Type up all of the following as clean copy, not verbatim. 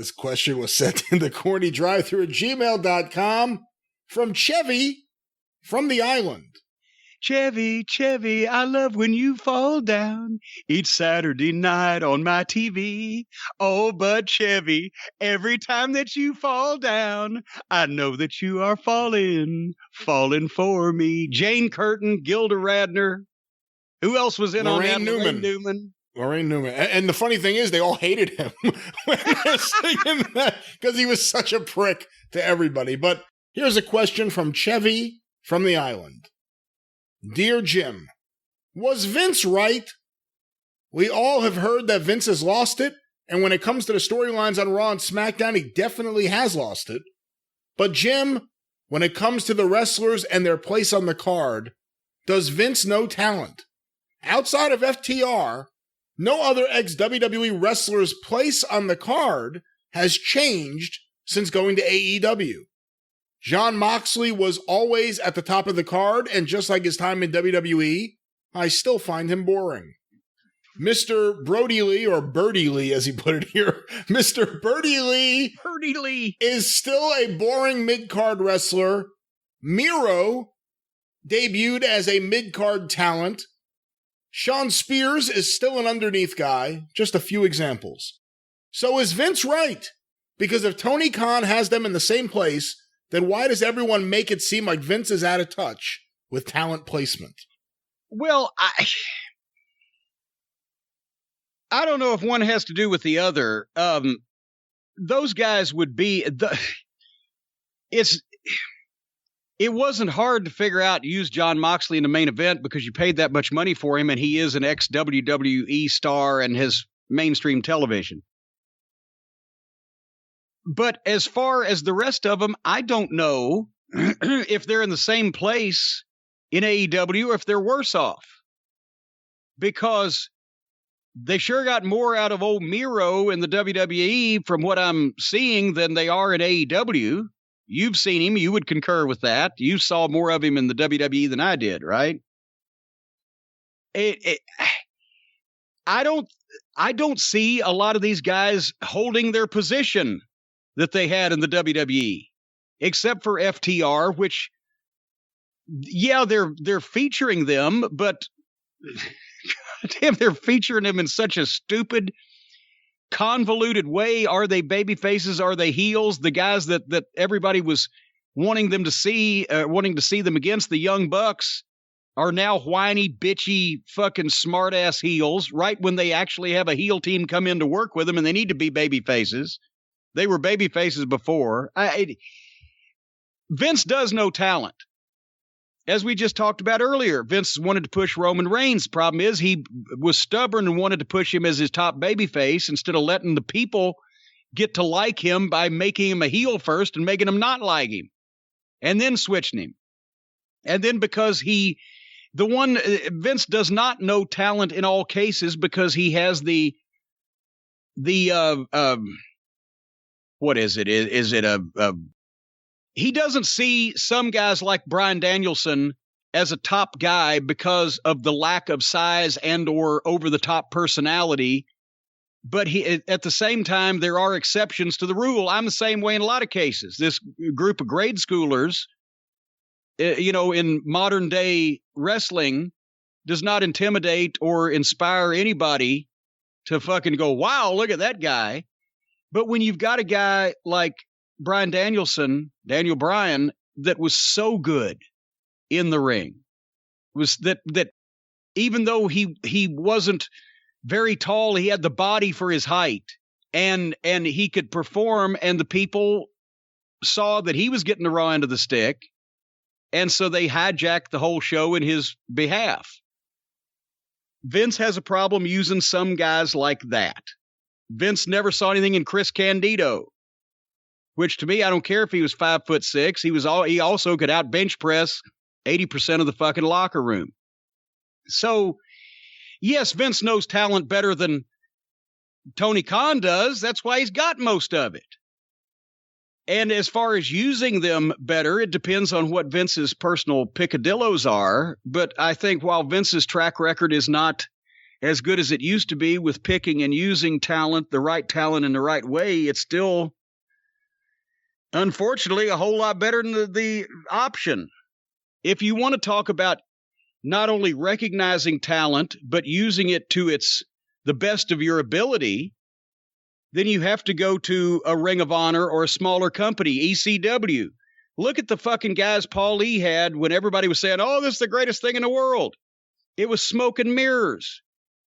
This question was sent in the CornyDriveThru at gmail.com from Chevy from the island. Chevy, Chevy, I love when you fall down each Saturday night on my TV. Oh, but Chevy, every time that you fall down, I know that you are falling for me. Jane Curtin, Gilda Radner. Who else was in on that? Lorraine Newman. And the funny thing is, they all hated him when they're singing that because he was such a prick to everybody. But here's a question from Chevy from the island. Dear Jim, was Vince right? We all have heard that Vince has lost it, and when it comes to the storylines on Raw and SmackDown, he definitely has lost it. But Jim, when it comes to the wrestlers and their place on the card, does Vince know talent? Outside of FTR, no other ex-WWE wrestler's place on the card has changed since going to AEW. Jon Moxley was always at the top of the card, and just like his time in WWE, I still find him boring. Mr. Brody Lee, or Birdie Lee as he put it here, Mr. Birdie Lee is still a boring mid-card wrestler. Miro debuted as a mid-card talent. Sean Spears is still an underneath guy. Just a few examples. So is Vince right? Because if Tony Khan has them in the same place, then why does everyone make it seem like Vince is out of touch with talent placement? Well, I don't know if one has to do with the other. Those guys would be it wasn't hard to figure out to use Jon Moxley in the main event because you paid that much money for him and he is an ex-WWE star and has mainstream television. But as far as the rest of them, I don't know if they're in the same place in AEW or if they're worse off. Because they sure got more out of old Miro in the WWE from what I'm seeing than they are in AEW. You've seen him. You would concur with that. You saw more of him in the WWE than I did, right? I don't see a lot of these guys holding their position that they had in the WWE, except for FTR, which, yeah, they're featuring them, but damn, they're featuring them in such a stupid, convoluted way. Are they baby faces? Are they heels? The guys that everybody was wanting to see them against, the Young Bucks, are now whiny, bitchy, fucking smart-ass heels, right when they actually have a heel team come in to work with them and they need to be baby faces. They were baby faces before. Vince does know talent. As we just talked about earlier, Vince wanted to push Roman Reigns. Problem is he was stubborn and wanted to push him as his top babyface instead of letting the people get to like him by making him a heel first and making him not like him and then switching him. And then because Vince does not know talent in all cases because he has what is it? Is it he doesn't see some guys like Bryan Danielson as a top guy because of the lack of size and or over-the-top personality. But at the same time, there are exceptions to the rule. I'm the same way in a lot of cases. This group of grade schoolers, in modern-day wrestling, does not intimidate or inspire anybody to fucking go, wow, look at that guy. But when you've got a guy like Bryan Danielson, Daniel Bryan, that was so good in the ring, was that even though he wasn't very tall, he had the body for his height, and he could perform, and the people saw that he was getting the raw end of the stick, and so they hijacked the whole show in his behalf. Vince has a problem using some guys like that. Vince never saw anything in Chris Candido, which to me, I don't care if he was 5'6". He also could out bench press 80% of the fucking locker room. So, yes, Vince knows talent better than Tony Khan does. That's why he's got most of it. And as far as using them better, it depends on what Vince's personal picadillos are. But I think while Vince's track record is not as good as it used to be with picking and using talent, the right talent in the right way. It's still, unfortunately, a whole lot better than the option. If you want to talk about not only recognizing talent, but using it to the best of your ability, then you have to go to a Ring of Honor or a smaller company, ECW. Look at the fucking guys Paul Lee had when everybody was saying, oh, this is the greatest thing in the world. It was smoke and mirrors.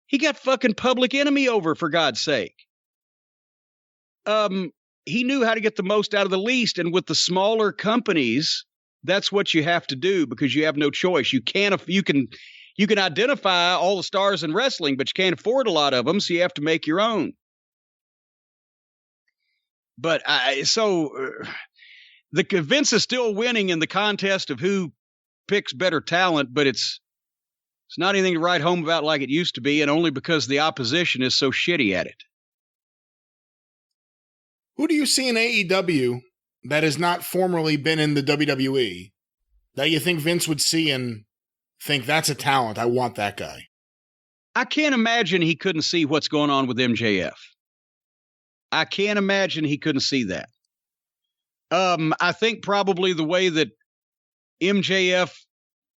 He got fucking Public Enemy over, for God's sake. He knew how to get the most out of the least, and with the smaller companies, that's what you have to do because you have no choice. You can identify all the stars in wrestling, but you can't afford a lot of them, so you have to make your own. But Vince is still winning in the contest of who picks better talent, but it's not anything to write home about like it used to be, and only because the opposition is so shitty at it. Who do you see in AEW that has not formerly been in the WWE that you think Vince would see and think that's a talent? I want that guy. I can't imagine he couldn't see what's going on with MJF. I can't imagine he couldn't see that. I think probably the way that MJF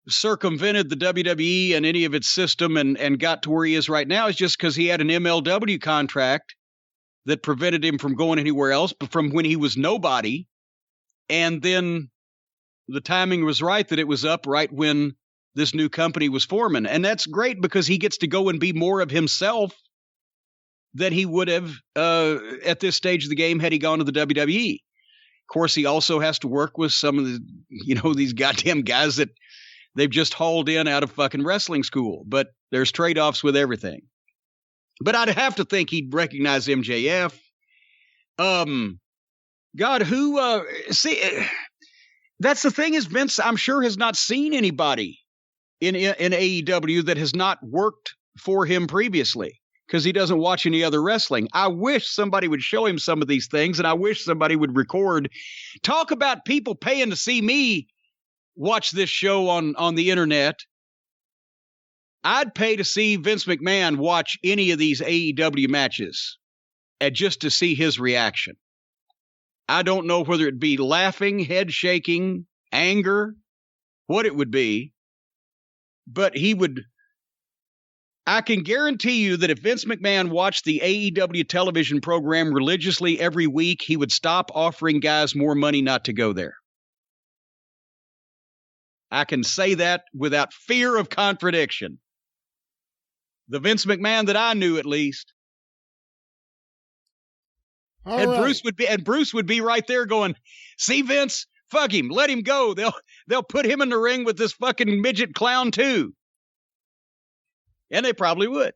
circumvented the WWE and any of its system and got to where he is right now is just because he had an MLW contract that prevented him from going anywhere else, but from when he was nobody. And then the timing was right that it was up right when this new company was forming. And that's great because he gets to go and be more of himself than he would have at this stage of the game had he gone to the WWE. Of course, he also has to work with some of the, these goddamn guys that they've just hauled in out of fucking wrestling school. But there's trade-offs with everything. But I'd have to think he'd recognize MJF. God, who, see, that's the thing is Vince, I'm sure, has not seen anybody in AEW that has not worked for him previously because he doesn't watch any other wrestling. I wish somebody would show him some of these things, and I wish somebody would record. Talk about people paying to see me watch this show on the internet. I'd pay to see Vince McMahon watch any of these AEW matches and just to see his reaction. I don't know whether it be laughing, head shaking, anger, what it would be, but I can guarantee you that if Vince McMahon watched the AEW television program religiously every week, he would stop offering guys more money not to go there. I can say that without fear of contradiction. The Vince McMahon that I knew, at least. Bruce would be right there going, see, Vince, fuck him, let him go. They'll put him in the ring with this fucking midget clown too. And they probably would.